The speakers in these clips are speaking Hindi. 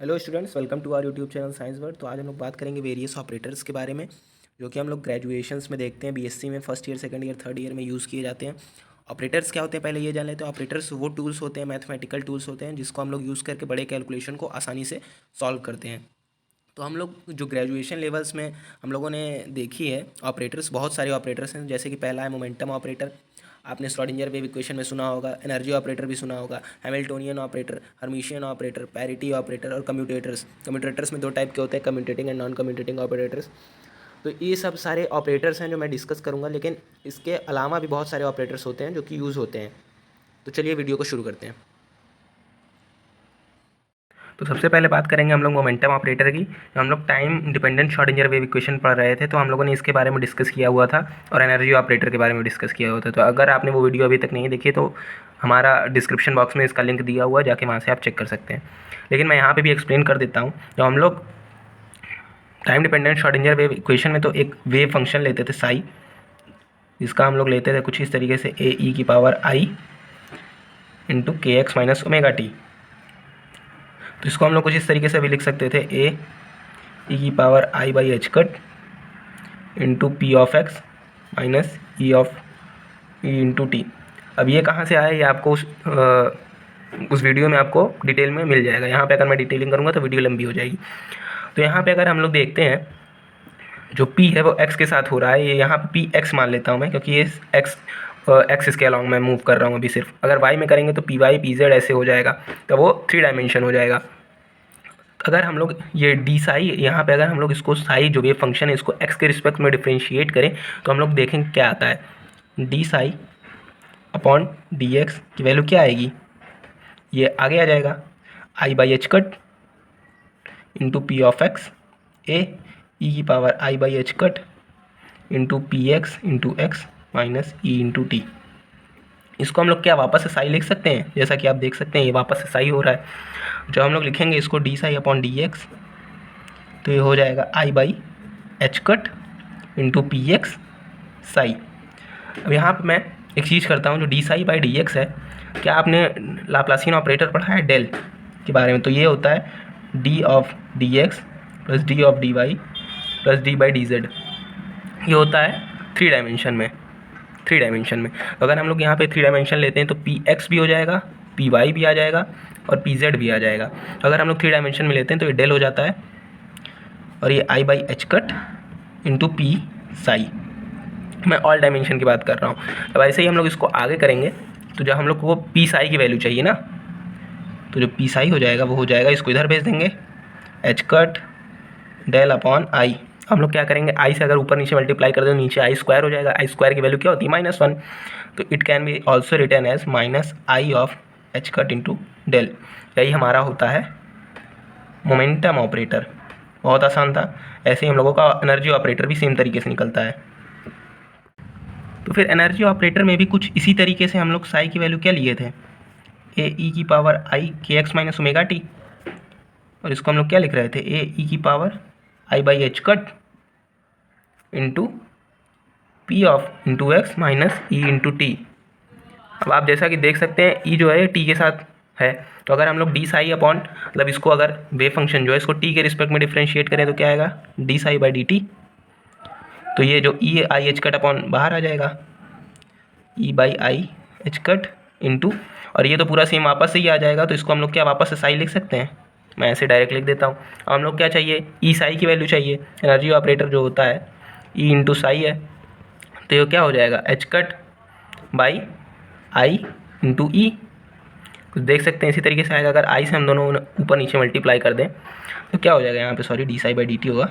Hello students, welcome to our YouTube channel science world. तो आज हम लोग बात करेंगे वेरियस ऑपरेटर्स के बारे में, जो कि हम लोग ग्रेजुएशंस में देखते हैं, बीएससी में first year, second year, third year में यूज़ किए जाते हैं। ऑपरेटर्स क्या होते हैं पहले ये जान लेते हैं। ऑपरेटर्स वो टूल्स होते हैं, मैथमेटिकल टूल्स होते हैं, जिसको हम लोग यूज़ करके बड़े कैलकुलेशन को आसानी से सॉल्व करते हैं। तो हम लोग जो ग्रेजुएशन लेवल्स में हम लोगों ने देखी है ऑपरेटर्स, बहुत सारे ऑपरेटर्स हैं। जैसे कि पहला है मोमेंटम ऑपरेटर, आपने श्रोडिंगर वेव इक्वेशन में सुना होगा। एनर्जी ऑपरेटर भी सुना होगा, Hamiltonian operator, Hermitian operator, parity operator और कम्यूटेटर्स में दो टाइप के होते हैं, commutating and non commutating operators. तो ये सब सारे ऑपरेटर्स हैं जो मैं डिस्कस करूँगा, लेकिन इसके अलावा भी बहुत सारे ऑपरेटर्स होते हैं जो कि यूज़ होते हैं। तो चलिए वीडियो को शुरू करते हैं। तो सबसे पहले बात करेंगे हम लोग मोमेंटम ऑपरेटर की। हम लोग time dependent Schrodinger wave equation पढ़ रहे थे, तो हम लोगों ने इसके बारे में डिस्कस किया हुआ था और एनर्जी ऑपरेटर के बारे में डिस्कस किया हुआ था। तो अगर आपने वो वीडियो अभी तक नहीं देखी तो हमारा डिस्क्रिप्शन बॉक्स में इसका लिंक दिया हुआ है, जाके वहाँ से आप चेक कर सकते हैं। लेकिन मैं यहाँ पर भी एक्सप्लेन कर देता हूँ। तो हम लोग time dependent Schrodinger wave equation में तो एक वेव फंक्शन लेते थे साई, जिसका हम लोग लेते थे कुछ इस तरीके से ए ई की पावर आई इंटू के एक्स माइनस ओमेगा टी। तो इसको हम लोग कुछ इस तरीके से भी लिख सकते थे, ए ई की power I by H cut into P of x minus E of E into T. अब ये कहाँ से आया, ये आपको उस वीडियो में आपको डिटेल में मिल जाएगा। यहाँ पे अगर मैं डिटेलिंग करूँगा तो वीडियो लंबी हो जाएगी। तो यहाँ पे अगर हम लोग देखते हैं, जो पी है वो एक्स के साथ हो रहा है, ये यहाँ पे पी एक्स मान लेता हूँ मैं, क्योंकि ये एक्स इसके अलॉन्ग मैं मूव कर रहा हूँ अभी सिर्फ। अगर वाई में करेंगे तो पी वाई पी जेड ऐसे हो जाएगा, तो वो 3 डायमेंशन हो जाएगा। अगर हम लोग ये डी साई, यहाँ पे अगर हम लोग इसको साई जो वेव फंक्शन है इसको एक्स के रिस्पेक्ट में डिफ्रेंशिएट करें तो हम लोग देखेंगे क्या आता है। D psi upon D X की वैल्यू क्या आएगी, ये आगे आ जाएगा I by H cut into P of X A E की power I by H cut into P X into X minus E into T. इसको हम लोग क्या वापस से साई लिख सकते हैं, जैसा कि आप देख सकते हैं ये वापस से साई हो रहा है। जब हम लोग लिखेंगे इसको D psi upon D X, तो ये हो जाएगा I by H cut into P X psi. अब यहाँ पर मैं एक चीज़ करता हूँ, जो D psi by D X है, क्या आपने लाप्लासियन ऑपरेटर पढ़ा है डेल के बारे में? तो ये होता है D of D X plus D of D Y plus D by D Z. ये होता है 3 डायमेंशन में। तो अगर हम लोग यहाँ पे 3 डायमेंशन लेते हैं तो पी एक्स भी हो जाएगा, पी वाई भी आ जाएगा और पी जेड भी आ जाएगा। तो अगर हम लोग 3 डायमेंशन में लेते हैं तो ये डेल हो जाता है, और ये I by H cut into P psi. मैं ऑल डायमेंशन की बात कर रहा हूँ। अब ऐसे ही हम लोग इसको आगे करेंगे, तो जब हम लोग को पी साई की वैल्यू चाहिए ना, तो जो पी साई हो जाएगा वो हो जाएगा, इसको इधर भेज देंगे, H cut del upon I. हम लोग क्या करेंगे, आई से अगर ऊपर नीचे मल्टीप्लाई कर दो नीचे आई स्क्वायर हो जाएगा। आई स्क्वायर की वैल्यू क्या होती है, -1। तो it can be also return as minus I of H cut into del. यही हमारा होता है मोमेंटम ऑपरेटर। बहुत आसान था। ऐसे ही हम लोगों का एनर्जी ऑपरेटर भी सेम तरीके से निकलता है। तो फिर एनर्जी ऑपरेटर में भी कुछ इसी तरीके से हम लोग साई की वैल्यू क्या लिए थे, ए ई की पावर आई के एक्स माइनस ओमेगा टी, और इसको हम लोग क्या लिख रहे थे, ए ई की power I by H cut into P of into X minus E into T. अब आप जैसा कि देख सकते हैं ई जो है टी के साथ है, तो अगर हम लोग डी साई अपॉन, मतलब इसको अगर वेव फंक्शन जो है इसको टी के रिस्पेक्ट में डिफ्रेंशिएट करें तो क्या आएगा, D psi by D T. तो ये जो E I H cut upon बाहर आ जाएगा, E by I H cut into, और ये तो पूरा सेम वापस से ही आ जाएगा। तो इसको हम लोग क्या वापस से साई लिख सकते हैं, मैं ऐसे डायरेक्ट लिख देता हूँ। अब हम लोग क्या चाहिए, ई साई की वैल्यू चाहिए। एनर्जी ऑपरेटर जो होता है ई इंटू साई है, तो ये क्या हो जाएगा, H cut by I into E. कुछ देख सकते हैं इसी तरीके से आएगा। अगर आई से हम दोनों ऊपर नीचे मल्टीप्लाई कर दें तो क्या हो जाएगा यहाँ पे, sorry, D psi by D T होगा,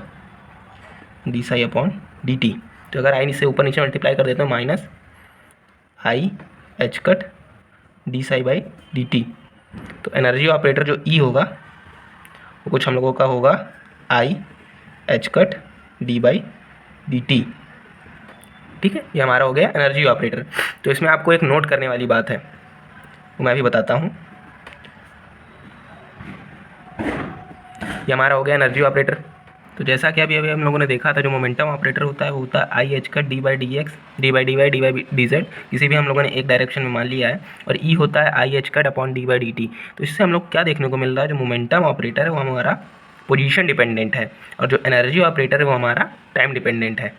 D psi upon D T. तो अगर आई से ऊपर नीचे मल्टीप्लाई कर देते हैं minus I H cut D psi by D T. तो एनर्जी ऑपरेटर जो ई होगा वो कुछ हम लोगों का होगा आई H cut D by D T. ठीक है, ये हमारा हो गया एनर्जी ऑपरेटर। तो इसमें आपको एक नोट करने वाली बात है, वो मैं भी बताता हूँ। ये हमारा हो गया एनर्जी ऑपरेटर। तो जैसा कि अभी अभी हम लोगों ने देखा था, जो मोमेंटम ऑपरेटर होता है वो होता है आई एच का D by D x, D by D Z, किसी भी हम लोगों ने एक डायरेक्शन में मान लिया है, और ई होता है आई H cut upon D by D T. तो इससे हम लोग क्या देखने को मिल रहा है, जो मोमेंटम ऑपरेटर है वो हमारा पोजीशन डिपेंडेंट है, और जो एनर्जी ऑपरेटर है वो हमारा टाइम डिपेंडेंट है।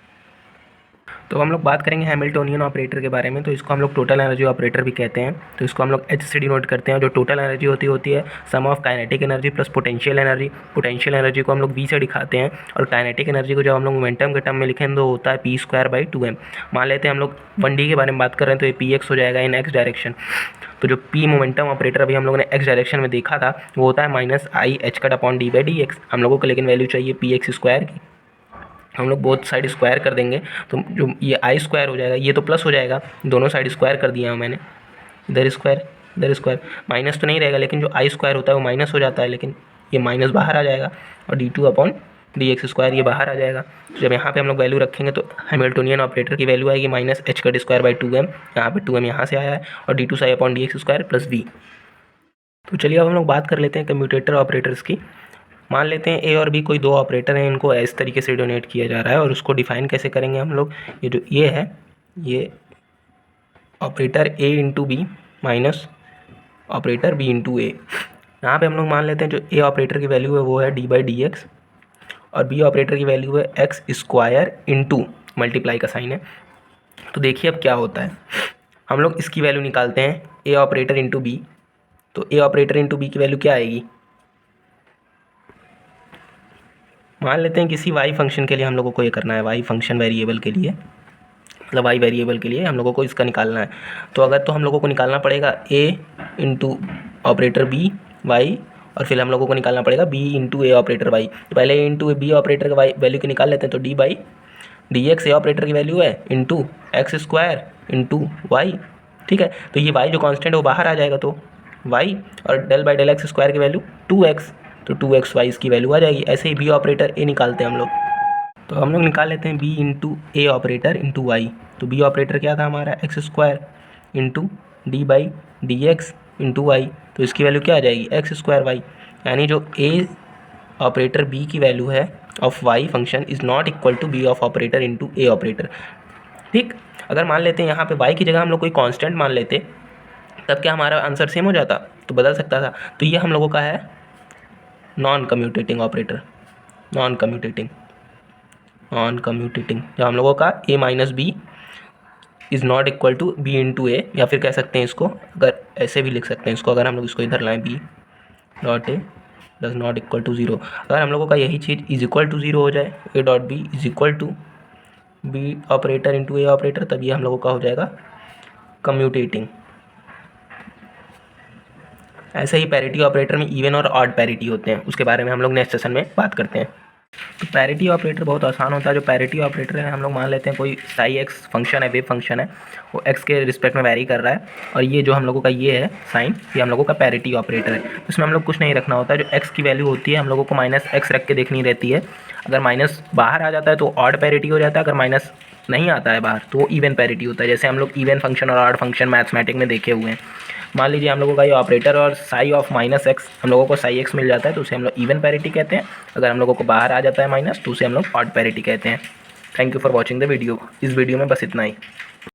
तो हम लोग बात करेंगे हैमिल्टोनियन ऑपरेटर के बारे में। तो इसको हम लोग टोटल एनर्जी ऑपरेटर भी कहते हैं। तो इसको हम लोग एच से डिनोट करते हैं। जो टोटल एनर्जी होती है sum of kinetic energy plus potential energy. Potential energy को हम लोग वी से दिखाते हैं, और काइनेटिक एनर्जी को जब हम लोग मोमेंटम के टर्म में लिखें तो होता है पी स्क्वायर बाई 2m। मान लेते हैं हम लोग 1D के बारे में बात कर रहे हैं, तो ये पी एक्स हो जाएगा इन एक्स डायरेक्शन। तो जो पी मोमेंटम ऑपरेटर अभी हम लोगों ने एक्स डायरेक्शन में देखा था वो होता है minus I H cut upon D by D x. हम लोगों को लेकिन वैल्यू चाहिए पी एक्स स्क्वायर की, हम लोग बोथ साइड स्क्वायर कर देंगे तो जो ये आई स्क्वायर हो जाएगा, ये तो प्लस हो जाएगा, दोनों साइड स्क्वायर कर दिया है मैंने, इधर स्क्वायर, माइनस तो नहीं रहेगा, लेकिन जो आई स्क्वायर होता है वो माइनस हो जाता है, लेकिन ये माइनस बाहर आ जाएगा, और D two upon D X square ये बाहर आ जाएगा। तो जब यहाँ पे हम लोग वैल्यू रखेंगे तो हैमिल्टोनियन ऑपरेटर की वैल्यू आएगी minus H cut square by 2m, यहाँ पे 2m यहाँ से आया है, और D two psi upon D X square plus V. तो चलिए अब हम लोग बात कर लेते हैं कम्यूटेटर ऑपरेटर्स की। मान लेते हैं ए और बी कोई दो ऑपरेटर हैं, इनको इस तरीके से डोनेट किया जा रहा है, और उसको डिफाइन कैसे करेंगे हम लोग। ये जो ये है, ये operator A into B minus operator B into A. यहाँ पे हम लोग मान लेते हैं जो ए ऑपरेटर की वैल्यू है वो है डी बाई डी एक्स, और बी ऑपरेटर की वैल्यू है एक्स स्क्वायर इंटू मल्टीप्लाई का साइन है। तो देखिए अब क्या होता है, हम लोग इसकी वैल्यू निकालते हैं ए ऑपरेटर इंटू बी। तो ए ऑपरेटर इंटू बी की वैल्यू क्या आएगी, मान लेते हैं किसी वाई फंक्शन के लिए हम लोगों को ये करना है, वाई फंक्शन वेरिएबल के लिए, मतलब वाई वेरिएबल के लिए हम लोगों को इसका निकालना है। तो अगर तो हम लोगों को निकालना पड़ेगा A into operator B Y, और फिर हम लोगों को निकालना पड़ेगा B into A operator Y. तो पहले ए इंटू बी ऑपरेटर का वाई वैल्यू की निकाल लेते हैं। तो D by D X A operator की वैल्यू है into X square into Y, ठीक है। तो ये वाई जो कॉन्स्टेंट है वो बाहर आ जाएगा, तो वाई और del by del X square की वैल्यू 2x, तो 2x वाई इसकी वैल्यू आ जाएगी। ऐसे ही बी ऑपरेटर ए निकालते हैं हम लोग। तो हम लोग निकाल लेते हैं B into A operator into Y. तो बी ऑपरेटर क्या था हमारा X square into D by D X into Y, तो इसकी वैल्यू क्या आ जाएगी एक्स स्क्वायर वाई। यानी जो ए ऑपरेटर बी की वैल्यू है of Y function is not equal to B of operator into A operator, ठीक। अगर मान लेते हैं यहाँ पे वाई की जगह हम लोग कोई कॉन्स्टेंट मान लेते, तब क्या हमारा आंसर सेम हो जाता, तो बदल सकता था। तो ये हम लोगों का है non commuting operator, non commuting जब हम लोगों का A minus B is not equal to B into A, या फिर कह सकते हैं इसको, अगर ऐसे भी लिख सकते हैं इसको, अगर हम लोग इसको इधर लाएं B dot A does not equal to zero. अगर हम लोगों का यही चीज़ इज इक्वल टू ज़ीरो हो जाए, A dot B is equal to B operator into A operator, तब ये हम लोगों का हो जाएगा कम्यूटेटिंग। ऐसे ही पैरिटी ऑपरेटर में इवन और ऑड पैरिटी होते हैं, उसके बारे में हम लोग नेक्स्ट सेशन में बात करते हैं। तो पैरिटी ऑपरेटर बहुत आसान होता है। जो पैरिटी ऑपरेटर है, हम लोग मान लेते हैं कोई साई एक्स फंक्शन है, वेव फंक्शन है, वो एक्स के रिस्पेक्ट में वैरी कर रहा है, और ये जो हम लोगों का ये है साइन, ये हम लोगों का पैरिटी ऑपरेटर है। इसमें हम लोग कुछ नहीं रखना होता है। जो एक्स की वैल्यू होती है हम लोगों को माइनस एक्स रख के देखनी रहती है। अगर माइनस बाहर आ जाता है तो ऑड पैरिटी हो जाता है, अगर माइनस नहीं आता है बाहर तो वो इवन पैरिटी होता है। जैसे हम लोग इवन फंक्शन और ऑड फंक्शन मैथमेटिक में देखे हुए हैं। मान लीजिए हम लोगों का ये ऑपरेटर और साई ऑफ माइनस एक्स, हम लोगों को साई एक्स मिल जाता है, तो उसे हम लोग इवन पैरिटी कहते हैं। अगर हम लोगों को बाहर आ जाता है माइनस, तो उसे हम लोग ऑड पैरिटी कहते हैं। Thank you for watching the video. इस वीडियो में बस इतना ही।